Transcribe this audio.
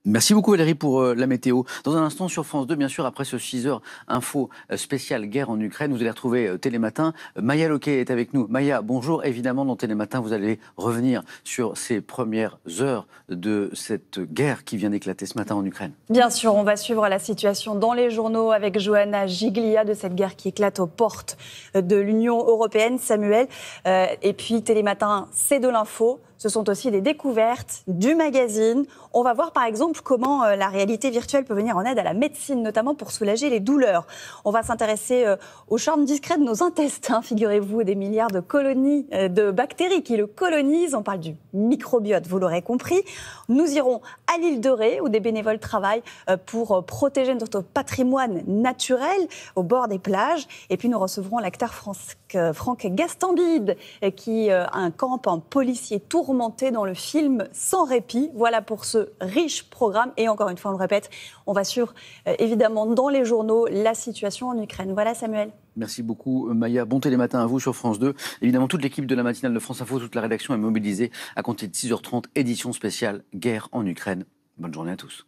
Merci beaucoup Valérie pour la météo. Dans un instant sur France 2, bien sûr, après ce 6h info spécial guerre en Ukraine, vous allez retrouver Télématin. Maya Loquet est avec nous. Maya, bonjour. Évidemment, dans Télématin, vous allez revenir sur ces premières heures de cette guerre qui vient d'éclater ce matin en Ukraine. Bien sûr, on va suivre la situation dans les journaux avec Johanna Giglia de cette guerre qui éclate aux portes de l'Union européenne, Samuel. Et puis Télématin, c'est de l'info. Ce sont aussi des découvertes du magazine. On va voir par exemple comment la réalité virtuelle peut venir en aide à la médecine, notamment pour soulager les douleurs. On va s'intéresser aux charmes discrets de nos intestins, figurez-vous, des milliards de colonies de bactéries qui le colonisent. On parle du microbiote, vous l'aurez compris. Nous irons à l'île de Ré, où des bénévoles travaillent pour protéger notre patrimoine naturel au bord des plages. Et puis nous recevrons l'acteur Franck Gastambide, qui campe un policier tourmenté dans le film Sans répit. Voilà pour ce riche programme. Et encore une fois, on le répète, on va suivre évidemment dans les journaux la situation en Ukraine. Voilà Samuel. Merci beaucoup Maya. Bon Télématin à vous sur France 2. Évidemment, toute l'équipe de la matinale de France Info, toute la rédaction est mobilisée à compter de 6h30, édition spéciale guerre en Ukraine. Bonne journée à tous.